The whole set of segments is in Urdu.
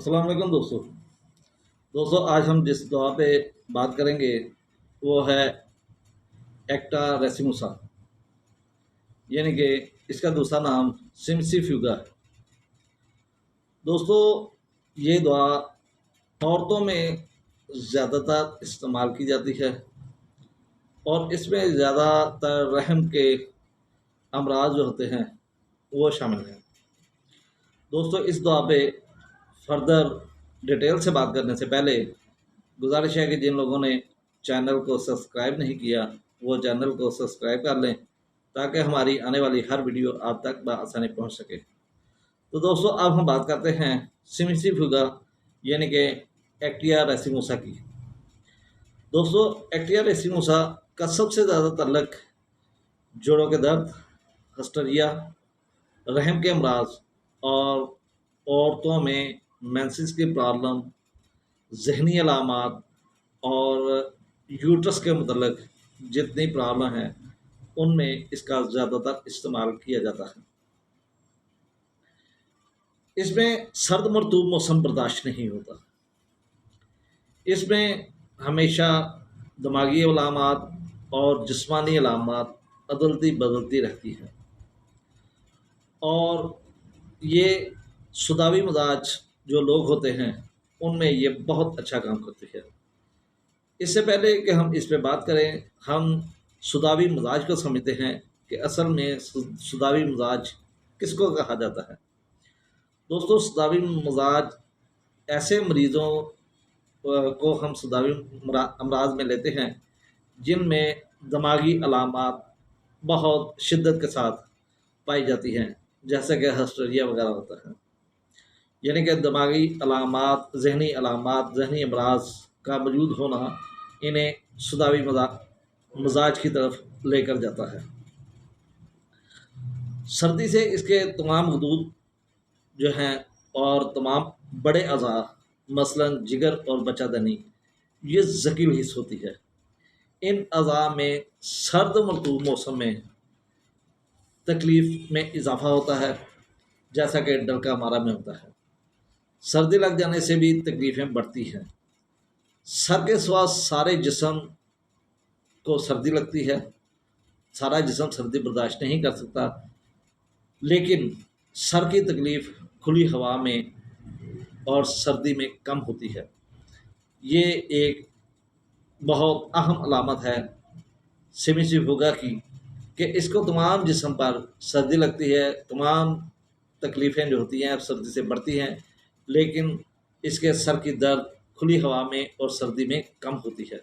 السلام علیکم دوستوں آج ہم جس دعا پہ بات کریں گے وہ ہے ایکٹا ریسیموسا، یعنی کہ اس کا دوسرا نام سمسی فیوگا ہے۔ دوستو، یہ دعا عورتوں میں زیادہ تر استعمال کی جاتی ہے اور اس میں زیادہ تر رحم کے امراض جو ہوتے ہیں وہ شامل ہیں۔ دوستو، اس دعا پہ فردر ڈیٹیل سے بات کرنے سے پہلے گزارش ہے کہ جن لوگوں نے چینل کو سبسکرائب نہیں کیا وہ چینل کو سبسکرائب کر لیں تاکہ ہماری آنے والی ہر ویڈیو آپ تک بآسانی پہنچ سکے۔ تو دوستو، اب ہم بات کرتے ہیں سمسی فیوگا یعنی کہ ایکٹیا ریسیموسا کی۔ دوستو، ایکٹیا ریسیموسا کا سب سے زیادہ تعلق جوڑوں کے درد، ہسٹریا، رحم کے امراض اور عورتوں میں مینسز کی پرابلم، ذہنی علامات اور یوٹرس کے متعلق جتنی پرابلم ہیں ان میں اس کا زیادہ تر استعمال کیا جاتا ہے۔ اس میں سرد مرطوب موسم برداشت نہیں ہوتا۔ اس میں ہمیشہ دماغی علامات اور جسمانی علامات عدلتی بدلتی رہتی ہیں، اور یہ سوداوی مزاج جو لوگ ہوتے ہیں ان میں یہ بہت اچھا کام کرتی ہے۔ اس سے پہلے کہ ہم اس پہ بات کریں، ہم سوداوی مزاج کو سمجھتے ہیں کہ اصل میں سوداوی مزاج کس کو کہا جاتا ہے۔ دوستو، سوداوی مزاج ایسے مریضوں کو ہم سوداوی امراض میں لیتے ہیں جن میں دماغی علامات بہت شدت کے ساتھ پائی جاتی ہیں، جیسے کہ ہسٹریا وغیرہ ہوتا ہے، یعنی کہ دماغی علامات، ذہنی علامات، ذہنی امراض کا موجود ہونا انہیں سوداوی مزاج کی طرف لے کر جاتا ہے۔ سردی سے اس کے تمام حدود جو ہیں اور تمام بڑے اعضاء مثلا جگر اور بچہ دنی یہ ذکیل حص ہوتی ہے۔ ان اعضاء میں سرد مرطوب موسم میں تکلیف میں اضافہ ہوتا ہے، جیسا کہ ڈلکا مارا میں ہوتا ہے۔ سردی لگ جانے سے بھی تکلیفیں بڑھتی ہیں۔ سر کے سوا سارے جسم کو سردی لگتی ہے، سارا جسم سردی برداشت نہیں کر سکتا، لیکن سر کی تکلیف کھلی ہوا میں اور سردی میں کم ہوتی ہے۔ یہ ایک بہت اہم علامت ہے سمسی فیوگا کی کہ اس کو تمام جسم پر سردی لگتی ہے، تمام تکلیفیں جو ہوتی ہیں سردی سے بڑھتی ہیں، لیکن اس کے سر کی درد کھلی ہوا میں اور سردی میں کم ہوتی ہے۔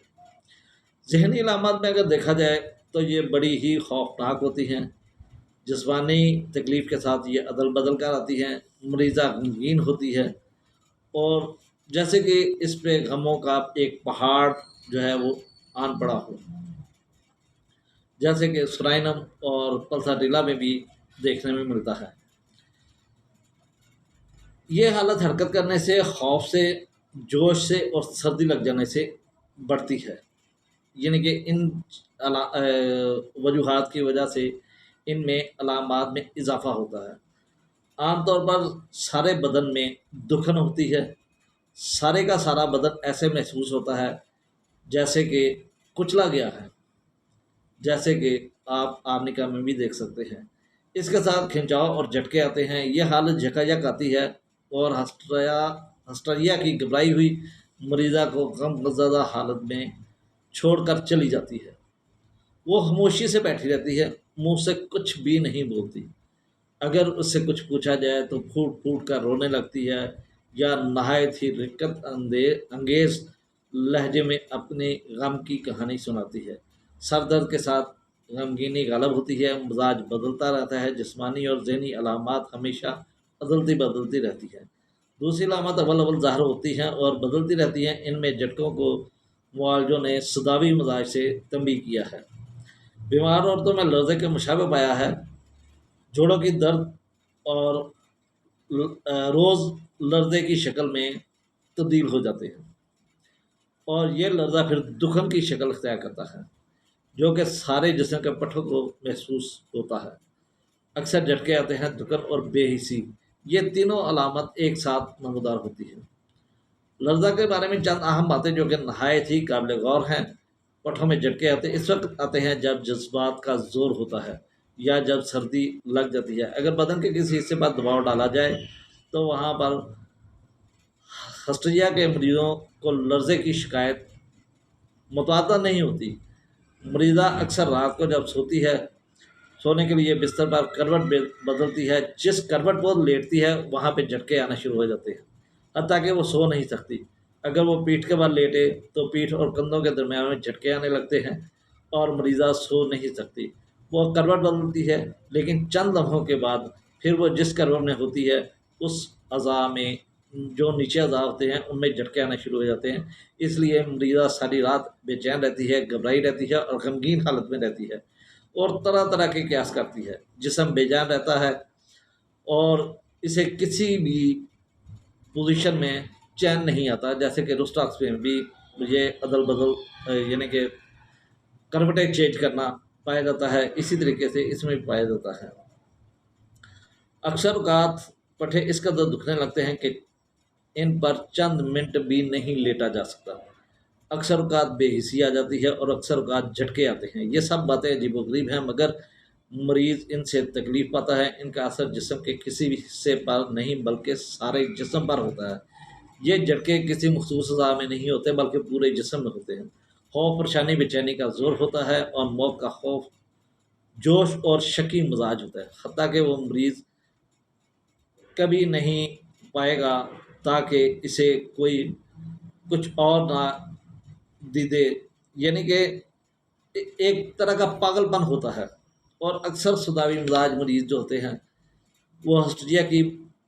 ذہنی علامات میں اگر دیکھا جائے تو یہ بڑی ہی خوفناک ہوتی ہیں۔ جسمانی تکلیف کے ساتھ یہ عدل بدل کر آتی ہیں، مریضہ غمگین ہوتی ہے، اور جیسے کہ اس پہ غموں کا ایک پہاڑ جو ہے وہ آن پڑا ہو، جیسے کہ سرائنم اور پلساٹیلا میں بھی دیکھنے میں ملتا ہے۔ یہ حالت حرکت کرنے سے، خوف سے، جوش سے اور سردی لگ جانے سے بڑھتی ہے، یعنی کہ ان وجوہات کی وجہ سے ان میں علامات میں اضافہ ہوتا ہے۔ عام طور پر سارے بدن میں دکھن ہوتی ہے، سارے کا سارا بدن ایسے محسوس ہوتا ہے جیسے کہ کچلا گیا ہے، جیسے کہ آپ آرنیکا میں بھی دیکھ سکتے ہیں۔ اس کے ساتھ کھنچاؤ اور جھٹکے آتے ہیں۔ یہ حالت جھکاجھک آتی ہے اور ہسٹریا کی گھبرائی ہوئی مریضہ کو غم زدہ حالت میں چھوڑ کر چلی جاتی ہے۔ وہ خاموشی سے بیٹھی رہتی ہے، منہ سے کچھ بھی نہیں بولتی۔ اگر اس سے کچھ پوچھا جائے تو پھوٹ پھوٹ کر رونے لگتی ہے یا نہایت ہی رقت انگیز لہجے میں اپنے غم کی کہانی سناتی ہے۔ سر درد کے ساتھ غمگینی غالب ہوتی ہے، مزاج بدلتا رہتا ہے، جسمانی اور ذہنی علامات ہمیشہ عدلتی بدلتی رہتی ہے۔ دوسری علامات اول ظاہر ہوتی ہیں اور بدلتی رہتی ہیں۔ ان میں جھٹکوں کو معالجوں نے سوداوی مزاج سے تنبیہ کیا ہے۔ بیمار عورتوں میں لرزے کے مشابہ پایا ہے، جوڑوں کی درد اور روز لرزے کی شکل میں تبدیل ہو جاتے ہیں، اور یہ لرزہ پھر دکھن کی شکل اختیار کرتا ہے جو کہ سارے جسم کے پٹھوں کو محسوس ہوتا ہے۔ اکثر جھٹکے آتے ہیں، دکن اور بے حسی یہ تینوں علامت ایک ساتھ نمودار ہوتی ہے۔ لرزہ کے بارے میں چند اہم باتیں جو کہ نہایت ہی قابل غور ہیں۔ پٹھوں میں جھٹکے آتے اس وقت آتے ہیں جب جذبات کا زور ہوتا ہے یا جب سردی لگ جاتی ہے۔ اگر بدن کے کسی حصے پر دباؤ ڈالا جائے تو وہاں پر ہسٹریا کے مریضوں کو لرزے کی شکایت متعدد نہیں ہوتی۔ مریضہ اکثر رات کو جب سوتی ہے، سونے کے لیے بستر پر کروٹ بدلتی ہے، جس کروٹ وہ لیٹتی ہے وہاں پہ جھٹکے آنا شروع ہو جاتے ہیں، حتیٰ کہ وہ سو نہیں سکتی۔ اگر وہ پیٹھ کے بل لیٹے تو پیٹھ اور کندھوں کے درمیان میں جھٹکے آنے لگتے ہیں اور مریضہ سو نہیں سکتی۔ وہ کروٹ بدلتی ہے لیکن چند لمحوں کے بعد پھر وہ جس کروٹ میں ہوتی ہے اس اعضاء میں جو نیچے اعضاء ہوتے ہیں ان میں جھٹکے آنا شروع ہو جاتے ہیں۔ اس لیے مریضہ ساری رات بے چین رہتی ہے، گھبرائی رہتی ہے اور غمگین حالت میں رہتی ہے اور طرح طرح کے قیاس کرتی ہے۔ جسم بے جان رہتا ہے اور اسے کسی بھی پوزیشن میں چین نہیں آتا، جیسے کہ روسٹاکس میں بھی یہ عدل بدل یعنی کہ کروٹیں چینج کرنا پایا جاتا ہے، اسی طریقے سے اس میں بھی پایا جاتا ہے۔ اکثر اوقات پٹھے اس قدر دکھنے لگتے ہیں کہ ان پر چند منٹ بھی نہیں لیٹا جا سکتا۔ اکثر اوقات بے حسی آ جاتی ہے اور اکثر اوقات جھٹکے آتے ہیں۔ یہ سب باتیں عجیب و غریب ہیں مگر مریض ان سے تکلیف پاتا ہے۔ ان کا اثر جسم کے کسی بھی حصے پر نہیں بلکہ سارے جسم پر ہوتا ہے۔ یہ جھٹکے کسی مخصوص اعضاء میں نہیں ہوتے بلکہ پورے جسم میں ہوتے ہیں۔ خوف، پریشانی، بے چینی کا زور ہوتا ہے اور موت کا خوف جوش اور شکی مزاج ہوتا ہے، حتیٰ کہ وہ مریض کبھی نہیں پائے گا تاکہ اسے کوئی کچھ اور نہ دیدے، یعنی کہ ایک طرح کا پاگل پن ہوتا ہے۔ اور اکثر سوداوی مزاج مریض جو ہوتے ہیں وہ ہسٹریا کی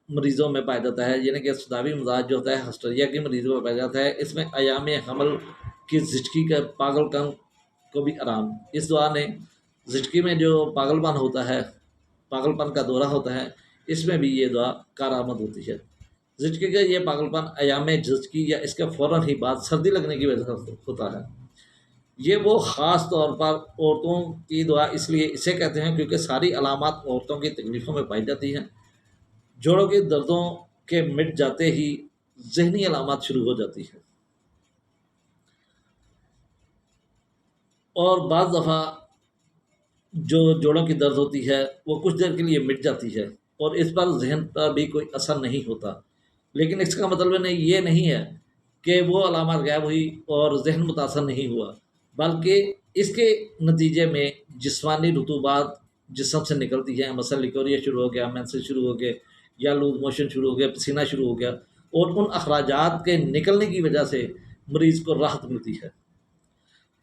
مریضوں میں پایا جاتا ہے، یعنی کہ سوداوی مزاج جو ہوتا ہے ہسٹریا کی مریضوں میں پایا جاتا ہے۔ اس میں ایام حمل کی زچگی کا پاگل پن کو بھی آرام۔ اس دعا نے زچگی میں جو پاگل پن ہوتا ہے، پاگل پن کا دورہ ہوتا ہے، اس میں بھی یہ دعا کارآمد ہوتی ہے۔ زچگی کا یہ پاگل پن ایام زچگی یا اس کے فوراً ہی بعد سردی لگنے کی وجہ سے ہوتا ہے۔ یہ وہ خاص طور پر عورتوں کی دعا اس لیے اسے کہتے ہیں کیونکہ ساری علامات عورتوں کی تکلیفوں میں پائی جاتی ہیں۔ جوڑوں کے دردوں کے مٹ جاتے ہی ذہنی علامات شروع ہو جاتی ہیں اور بعض دفعہ جو جوڑوں کی درد ہوتی ہے وہ کچھ دیر کے لیے مٹ جاتی ہے اور اس پر ذہن پر بھی کوئی اثر نہیں ہوتا، لیکن اس کا مطلب یہ نہیں ہے کہ وہ علامات غائب ہوئی اور ذہن متاثر نہیں ہوا، بلکہ اس کے نتیجے میں جسمانی رطوبات جسم سے نکلتی ہیں، مثلا لیکوریا شروع ہو گیا، مینسز شروع ہو گئے یا لوز موشن شروع ہو گیا، پسینہ شروع ہو گیا، اور ان اخراجات کے نکلنے کی وجہ سے مریض کو راحت ملتی ہے،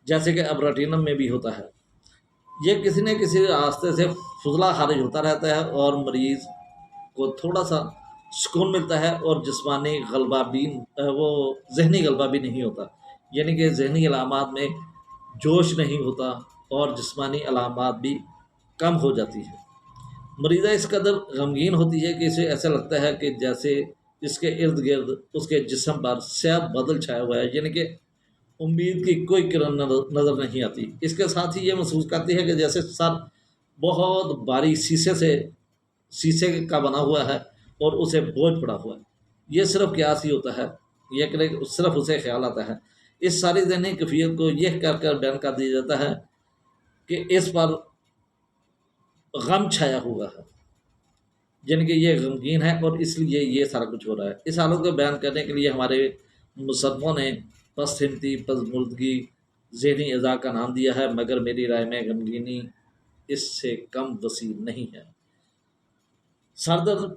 جیسے کہ ابراٹینم میں بھی ہوتا ہے۔ یہ کسی نہ کسی راستے سے فضلہ خارج ہوتا رہتا ہے اور مریض کو تھوڑا سا سکون ملتا ہے اور جسمانی غلبہ بھی وہ ذہنی غلبہ بھی نہیں ہوتا، یعنی کہ ذہنی علامات میں جوش نہیں ہوتا اور جسمانی علامات بھی کم ہو جاتی ہے۔ مریضہ اس قدر غمگین ہوتی ہے کہ اسے ایسا لگتا ہے کہ جیسے اس کے ارد گرد اس کے جسم پر سیاہ بادل چھایا ہوا ہے، یعنی کہ امید کی کوئی کرن نظر نہیں آتی۔ اس کے ساتھ ہی یہ محسوس کرتی ہے کہ جیسے سر بہت بھاری شیشے کا بنا ہوا ہے اور اسے بوجھ پڑا ہوا ہے۔ یہ صرف قیاس ہی ہوتا ہے، یہ کہ صرف اسے خیال آتا ہے۔ اس ساری ذہنی کیفیت کو یہ کر بیان کر دیا جاتا ہے کہ اس پر غم چھایا ہوا ہے، یعنی کہ یہ غمگین ہے اور اس لیے یہ سارا کچھ ہو رہا ہے۔ اس حالت کو بیان کرنے کے لیے ہمارے مصنفوں نے پس ہمتی، پس مردگی، ذہنی اعضاء کا نام دیا ہے، مگر میری رائے میں غمگینی اس سے کم وسیع نہیں ہے۔ سر درد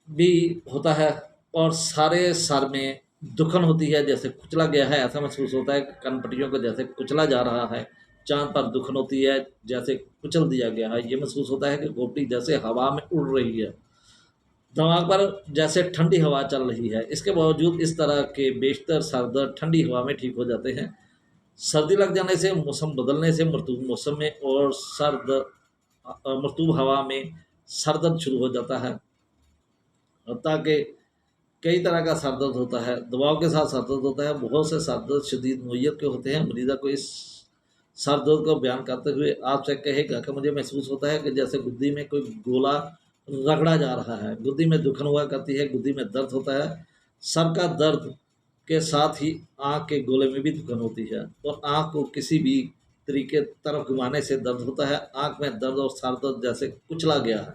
بھی ہوتا ہے اور سارے سر میں دکھن ہوتی ہے، جیسے کچلا گیا ہے، ایسا محسوس ہوتا ہے کہ کن پٹیوں کو جیسے کچلا جا رہا ہے۔ چاند پر دکھن ہوتی ہے جیسے کچل دیا گیا ہے، یہ محسوس ہوتا ہے کہ کھوپڑی جیسے ہوا میں اڑ رہی ہے، دماغ پر جیسے ٹھنڈی ہوا چل رہی ہے۔ اس کے باوجود اس طرح کے بیشتر سر درد ٹھنڈی ہوا میں ٹھیک ہو جاتے ہیں۔ سردی لگ جانے سے، موسم بدلنے سے مرطوب موسم میں اور مرطوب ہوا میں سر درد شروع ہو جاتا ہے، حتیٰ کہ کئی طرح کا سر درد ہوتا ہے، دباؤ کے ساتھ سر درد ہوتا ہے۔ بہت سے سر درد شدید نوعیت کے ہوتے ہیں۔ مریضہ کو اس سر درد کو بیان کرتے ہوئے آپ سے کہے گا کہ مجھے محسوس ہوتا ہے کہ جیسے گدی میں کوئی گولا رگڑا جا رہا ہے، گدی میں دکھن ہوا کرتی ہے، گدی میں درد ہوتا ہے، سر کا درد کے ساتھ ہی آنکھ کے گولے میں بھی دکھن ہوتی ہے، اور آنکھ کو کسی بھی طریقے طرف گھمانے سے درد ہوتا ہے، آنکھ میں درد اور سر درد جیسے کچلا گیا ہے،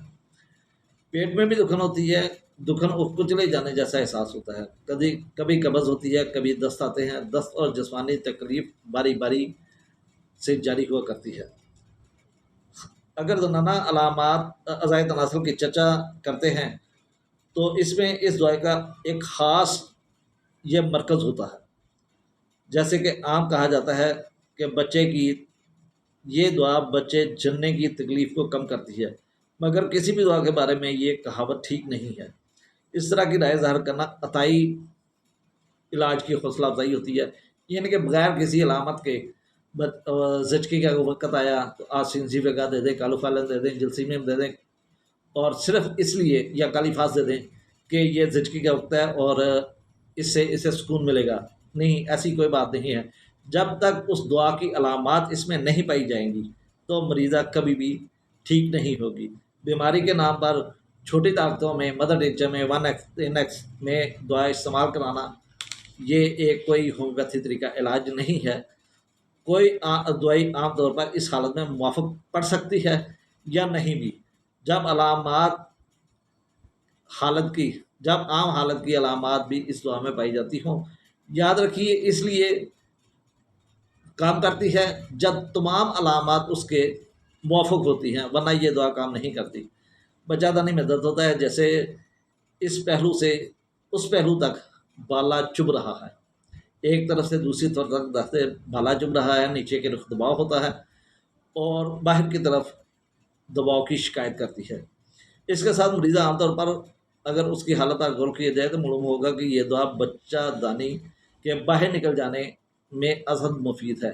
پیٹ میں بھی دکھن ہوتی ہے، دکھن اور کچلے جانے جیسا احساس ہوتا ہے، کبھی کبھی قبض ہوتی ہے، کبھی دست آتے ہیں، دست اور جسمانی تکلیف باری باری سے جاری ہوا کرتی ہے۔ اگر زنانہ علامات اعضائے تناسل کی چرچا کرتے ہیں تو اس میں اس دعائیں کا ایک خاص یہ مرکز ہوتا ہے، جیسے کہ عام کہا جاتا ہے کہ بچے کی یہ دعا بچے جننے کی تکلیف کو کم کرتی ہے، مگر کسی بھی دعا کے بارے میں یہ کہاوت ٹھیک نہیں ہے۔ اس طرح کی رائے ظاہر کرنا عطائی علاج کی حوصلہ افزائی ہوتی ہے، یعنی کہ بغیر کسی علامت کے زچگی کا وقت آیا تو آسین سی لگا دے دیں، کالو فالن دے دیں، جلسیمیم دے دیں، اور صرف اس لیے یا کالی فاس دے دیں کہ یہ زچگی کا وقت ہے اور اس سے اسے سکون ملے گا، نہیں، ایسی کوئی بات نہیں ہے۔ جب تک اس دعا کی علامات اس میں نہیں پائی جائیں گی تو مریضہ کبھی بھی ٹھیک نہیں ہوگی۔ بیماری کے نام پر چھوٹی طاقتوں میں مدر نیچر میں 1x میں دعا استعمال کرانا یہ ایک کوئی ہومیوپیتھی طریقہ علاج نہیں ہے۔ کوئی دوائی عام طور پر اس حالت میں موافق پڑ سکتی ہے یا نہیں بھی، جب علامات حالت کی جب عام حالت کی علامات بھی اس دعا میں پائی جاتی ہوں۔ یاد رکھیے اس لیے کام کرتی ہے جب تمام علامات اس کے موافق ہوتی ہیں، ورنہ یہ دعا کام نہیں کرتی۔ بچہ دانی میں درد ہوتا ہے، جیسے اس پہلو سے اس پہلو تک بالا چبھ رہا ہے، ایک طرف سے دوسری طرف تک درد بالا چبھ رہا ہے، نیچے کی رخ دباؤ ہوتا ہے اور باہر کی طرف دباؤ کی شکایت کرتی ہے۔ اس کے ساتھ مریضہ عام طور پر اگر اس کی حالت پر غور کیا جائے تو معلوم ہوگا کہ یہ دعا بچہ دانی کے باہر نکل جانے میں ازحد مفید ہے،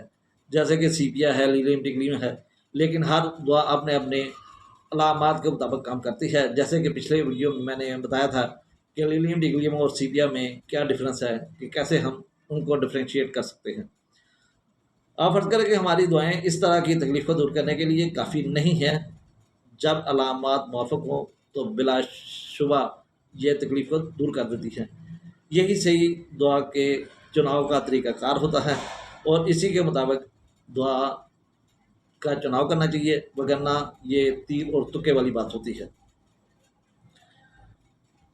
جیسے کہ سیپیا ہے، لیلیم ٹکلیم ہے، لیکن ہر دعا اپنے اپنے علامات کے مطابق کام کرتی ہے۔ جیسے کہ پچھلے ویڈیو میں میں نے بتایا تھا کہ لیلیم ٹکلیم اور سیپیا میں کیا ڈفرینس ہے، کہ کیسے ہم ان کو ڈفرینشیٹ کر سکتے ہیں۔ آپ فرض کریں کہ ہماری دعائیں اس طرح کی تکلیف کو دور کرنے کے لیے کافی نہیں ہیں، جب علامات موافق ہوں تو بلا شبہ یہ تکلیف کو دور کر دیتی ہے۔ یہی صحیح دعا کے چناؤ کا طریقہ کار ہوتا ہے اور اسی کے مطابق دعا کا چناؤ کرنا چاہیے، وگرنہ یہ تیر اور تکے والی بات ہوتی ہے۔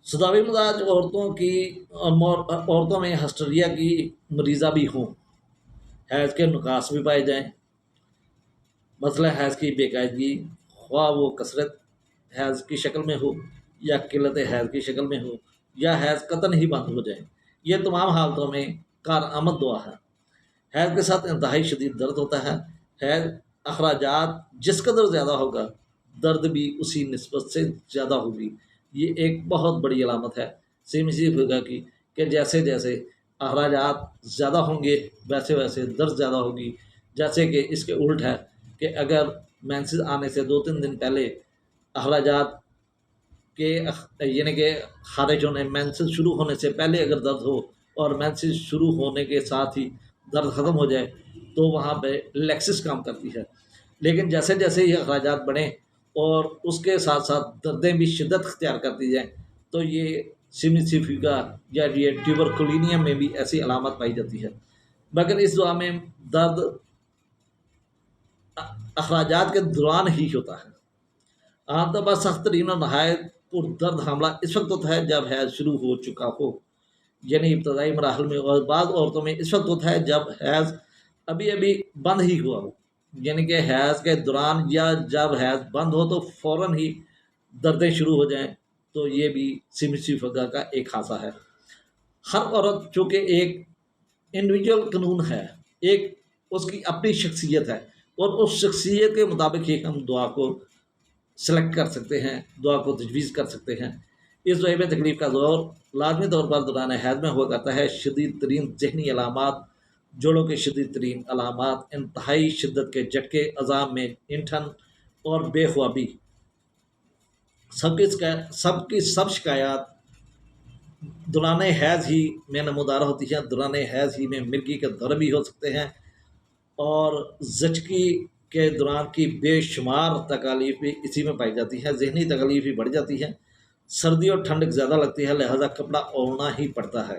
سداوی مزاج عورتوں میں ہسٹریا کی مریضہ بھی ہوں، حیض کے نقاص بھی پائے جائیں، مسئلہ حیض کی بے قاعدگی، خواہ وہ کثرت حیض کی شکل میں ہو یا قلت حیض کی شکل میں ہو یا حیض قطعاً ہی بند ہو جائے، یہ تمام حالتوں میں کارآمد دعا ہے۔ حیض کے ساتھ انتہائی شدید درد ہوتا ہے، حیض اخراجات جس قدر زیادہ ہوگا درد بھی اسی نسبت سے زیادہ ہوگی، یہ ایک بہت بڑی علامت ہے سیمسی فگا کی، کہ جیسے جیسے اخراجات زیادہ ہوں گے ویسے ویسے درد زیادہ ہوگی۔ جیسے کہ اس کے الٹ ہے کہ اگر مینسز آنے سے 2-3 دن پہلے اخراجات کے یعنی کہ خارج ہونے مینسز شروع ہونے سے پہلے اگر درد ہو اور مینسز شروع ہونے کے ساتھ ہی درد ختم ہو جائے تو وہاں پہ لیکسس کام کرتی ہے، لیکن جیسے جیسے یہ اخراجات بڑھیں اور اس کے ساتھ ساتھ دردیں بھی شدت اختیار کرتی جائیں تو یہ سیمیسیفیگا یا یہ ٹیوبرکلینیم میں بھی ایسی علامت پائی جاتی ہے۔ مگر اس دعا میں درد اخراجات کے دوران ہی ہوتا ہے۔ عام طور پر سخت ترین اور نہایت پر درد حاملہ اس وقت ہوتا ہے جب حیض شروع ہو چکا ہو، یعنی ابتدائی مراحل میں، اور بعض عورتوں میں اس وقت ہوتا ہے جب حیض ابھی ابھی بند ہی ہوا ہو، یعنی کہ حیض کے دوران یا جب حیض بند ہو تو فوراً ہی دردیں شروع ہو جائیں، تو یہ بھی سیمیسی فگا کا ایک خاصہ ہے۔ ہر عورت چونکہ ایک انڈیویجول قانون ہے، ایک اس کی اپنی شخصیت ہے، اور اس شخصیت کے مطابق ہی ہم دعا کو سلیکٹ کر سکتے ہیں، دعا کو تجویز کر سکتے ہیں۔ اس دعا میں تکلیف کا زور لازمی طور پر دوران حیض میں ہوا کرتا ہے۔ شدید ترین ذہنی علامات، جوڑوں کے شدید ترین علامات، انتہائی شدت کے جھٹکے، عذاب میں انٹھن اور بے خوابی، سب کی سب شکایات دوران حیض ہی میں نمودار ہوتی ہیں۔ دوران حیض ہی میں مرگی کے دورے بھی ہو سکتے ہیں اور زچگی کے دوران کی بے شمار تکالیف بھی اسی میں پائی جاتی ہیں۔ ذہنی تکالیف بھی بڑھ جاتی ہیں، سردی اور ٹھنڈ زیادہ لگتی ہے، لہذا کپڑا اوڑھنا ہی پڑتا ہے۔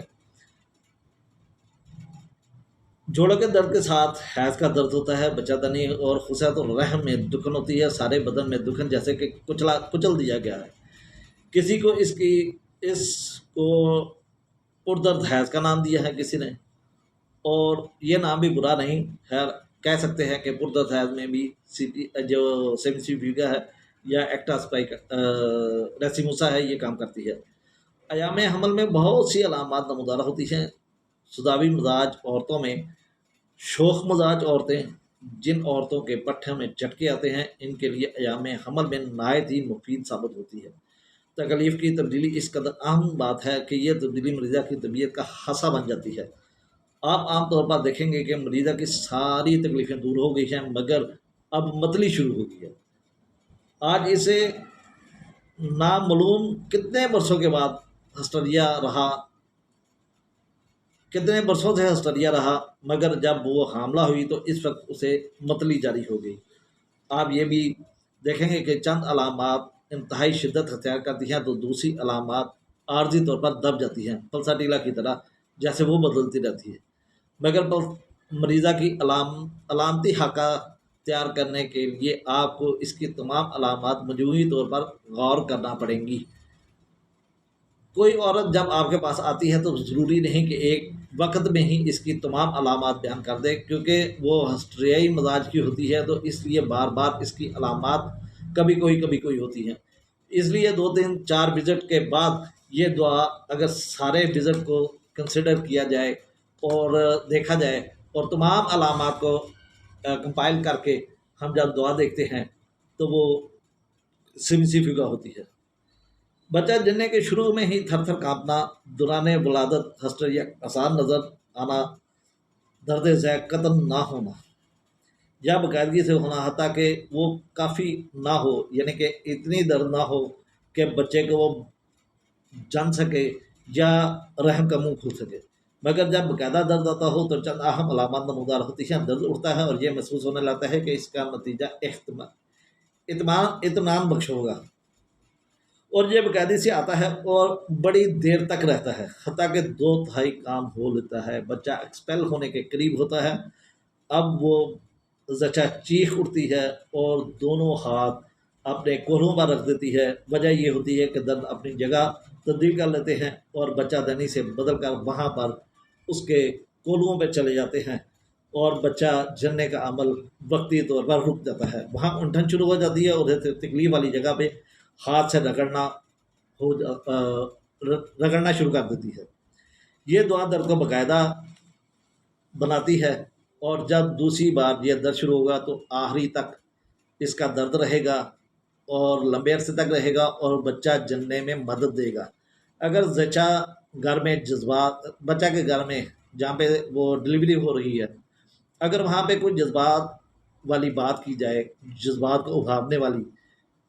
جوڑوں کے درد کے ساتھ حیض کا درد ہوتا ہے، بچہ دنی اور خصیت الرحم میں دکن ہوتی ہے، سارے بدن میں دکن جیسے کہ کچل دیا گیا ہے۔ کسی کو اس کو پردرد حیض کا نام دیا ہے کسی نے، اور یہ نام بھی برا نہیں، خیر کہہ سکتے ہیں کہ پردرد حیض میں بھی جو سیمسیفیگا ہے یا ایکٹاسپائک ریسیموسا ہے، یہ کام کرتی ہے۔ ایام حمل میں بہت سی علامات نمودار ہوتی ہیں۔ سداوی مزاج عورتوں میں، شوخ مزاج عورتیں، جن عورتوں کے پٹھے میں جھٹکے آتے ہیں، ان کے لیے ایام حمل میں نہایت ہی مفید ثابت ہوتی ہے۔ تکلیف کی تبدیلی اس قدر اہم بات ہے کہ یہ تبدیلی مریضہ کی طبیعت کا حصہ بن جاتی ہے۔ آپ عام طور پر دیکھیں گے کہ مریضہ کی ساری تکلیفیں دور ہو گئی ہیں، مگر اب متلی شروع ہو گئی ہے۔ آج اسے نامعلوم کتنے برسوں سے ہسٹریا رہا، مگر جب وہ حاملہ ہوئی تو اس وقت اسے متلی جاری ہو گئی۔ آپ یہ بھی دیکھیں گے کہ چند علامات انتہائی شدت اختیار کرتی ہیں تو دوسری علامات عارضی طور پر دب جاتی ہیں، پلساٹیلا کی طرح، جیسے وہ بدلتی رہتی ہے۔ مگر مریضہ کی علامتی خاکہ تیار کرنے کے لیے آپ کو اس کی تمام علامات مجموعی طور پر غور کرنا پڑیں گی۔ کوئی عورت جب آپ کے پاس آتی ہے تو ضروری نہیں کہ ایک وقت میں ہی اس کی تمام علامات بیان کر دے، کیونکہ وہ ہسٹریائی مزاج کی ہوتی ہے، تو اس لیے بار بار اس کی علامات کبھی کوئی ہوتی ہیں۔ اس لیے 2 3 4 وزٹ کے بعد یہ دعا اگر سارے وزٹ کو کنسیڈر کیا جائے اور دیکھا جائے اور تمام علامات کو کمپائل کر کے ہم جب دعا دیکھتے ہیں تو وہ سمسیفیگا ہوتی ہے۔ بچہ جننے کے شروع میں ہی تھر تھر کانپنا، دوران ولادت ہسٹریا آسان نظر آنا، درد ذیق قطن نہ ہونا یا باقاعدگی سے ہونا، حتیٰ کہ وہ کافی نہ ہو، یعنی کہ اتنی درد نہ ہو کہ بچے کو وہ جان سکے یا رحم کا منہ کھول سکے، مگر جب باقاعدہ درد آتا ہو تو چند اہم علامات نمودار ہوتی ہیں۔ درد اٹھتا ہے اور یہ محسوس ہونے لگتا ہے کہ اس کا نتیجہ اطمینان بخش ہوگا، اور یہ باقاعدگی سے آتا ہے اور بڑی دیر تک رہتا ہے، حتیٰ کہ 2/3 کام ہو لیتا ہے، بچہ ایکسپیل ہونے کے قریب ہوتا ہے۔ اب وہ زچہ چیخ اٹھتی ہے اور دونوں ہاتھ اپنے کولوں پر رکھ دیتی ہے۔ وجہ یہ ہوتی ہے کہ درد اپنی جگہ تبدیل کر لیتے ہیں اور بچہ دنی سے بدل کر وہاں پر اس کے کولوں پہ چلے جاتے ہیں، اور بچہ جننے کا عمل وقتی طور پر رک جاتا ہے۔ وہاں انٹھن شروع ہو جاتی ہے اور تکلیف والی جگہ پہ ہاتھ سے رگڑنا شروع کر دیتی ہے۔ یہ دعا درد کو باقاعدہ بناتی ہے، اور جب دوسری بار یہ درد شروع ہوگا تو آخری تک اس کا درد رہے گا اور لمبے عرصے تک رہے گا، اور بچہ جننے میں مدد دے گا۔ اگر زچہ گھر میں بچہ کے گھر میں جہاں پہ وہ ڈلیوری ہو رہی ہے، اگر وہاں پہ کوئی جذبات والی بات کی جائے، جذبات کو ابھارنے والی،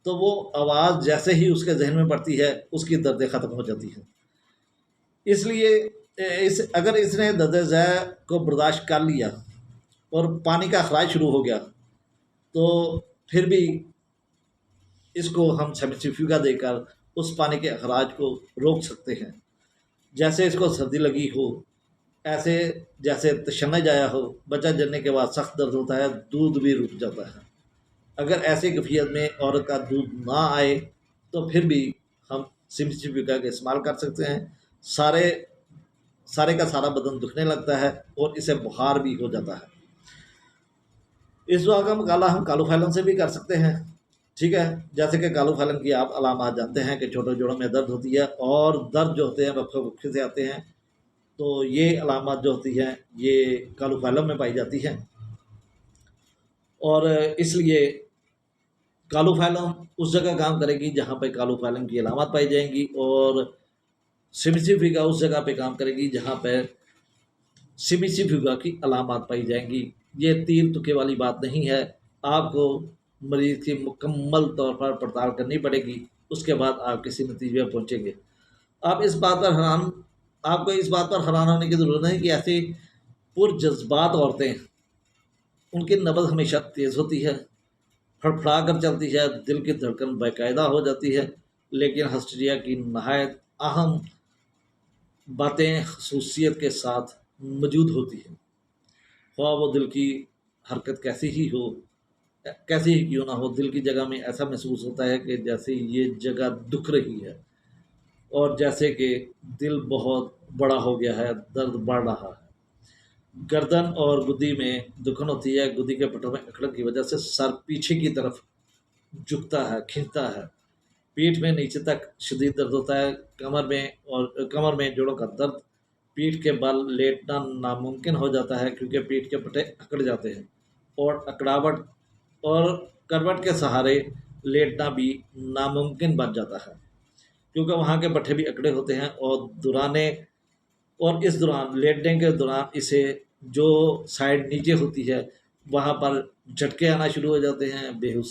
تو وہ آواز جیسے ہی اس کے ذہن میں پڑتی ہے اس کی دردیں ختم ہو جاتی ہیں۔ اس لیے اگر اس نے درد ذیق کو برداشت کر لیا اور پانی کا اخراج شروع ہو گیا تو پھر بھی اس کو ہم سیمسیفیوگا دے کر اس پانی کے اخراج کو روک سکتے ہیں۔ جیسے اس کو سردی لگی ہو، ایسے جیسے تشنج آیا ہو، بچہ جننے کے بعد سخت درد ہوتا ہے، دودھ بھی رک جاتا ہے۔ اگر ایسی کیفیت میں عورت کا دودھ نہ آئے تو پھر بھی ہم سیمسیفیوگا کا استعمال کر سکتے ہیں۔ سارے کا سارا بدن دکھنے لگتا ہے اور اسے بخار بھی ہو جاتا ہے۔ اس دعا کا مقابلہ ہم کالوفیلن سے بھی کر سکتے ہیں، ٹھیک ہے؟ جیسے کہ کالوفیلن کی آپ علامات جانتے ہیں کہ چھوٹے جوڑوں میں درد ہوتی ہے اور درد جو ہوتے ہیں وقفے سے آتے ہیں، تو یہ علامات جو ہوتی ہیں یہ کالوفیلن میں پائی جاتی ہیں، اور اس لیے کالوفیلن اس جگہ کام کرے گی جہاں پہ کالوفیلن کی علامات پائی جائیں گی، اور سیمسیفیوگا اس جگہ پہ کام کرے گی جہاں پہ سیمسیفیوگا کی علامات پائی جائیں گی۔ یہ تیر تکے والی بات نہیں ہے، آپ کو مریض کی مکمل طور پر پڑتال کرنی پڑے گی، اس کے بعد آپ کسی نتیجے پر پہنچیں گے۔ آپ کو اس بات پر حیران ہونے کی ضرورت نہیں کہ ایسی پرجذبات عورتیں ان کی نبض ہمیشہ تیز ہوتی ہے، پھڑپھڑا کر چلتی ہے، دل کی دھڑکن باقاعدہ ہو جاتی ہے، لیکن ہسٹریا کی نہایت اہم باتیں خصوصیت کے ساتھ موجود ہوتی ہیں، خواہ وہ دل کی حرکت کیسی ہی کیوں نہ ہو، دل کی جگہ میں ایسا محسوس ہوتا ہے کہ جیسے یہ جگہ دکھ رہی ہے، اور جیسے کہ دل بہت بڑا ہو گیا ہے، درد بڑھ رہا ہے۔ گردن اور گدی میں دکھن ہوتی ہے، گدی کے پٹھوں میں اکڑن کی وجہ سے سر پیچھے کی طرف جھکتا ہے، کھنچتا ہے، پیٹھ میں نیچے تک شدید درد ہوتا ہے، کمر میں جوڑوں کا درد، پیٹھ کے بل لیٹنا ناممکن ہو جاتا ہے کیونکہ پیٹھ کے پٹھے اکڑ جاتے ہیں، اور اکڑاوٹ اور کروٹ کے سہارے لیٹنا بھی ناممکن بن جاتا ہے کیونکہ وہاں کے پٹھے بھی اکڑے ہوتے ہیں، اور اس دوران لیٹنے کے دوران اسے جو سائڈ نیچے ہوتی ہے وہاں پر جھٹکے آنا شروع ہو جاتے ہیں، بے ہوشی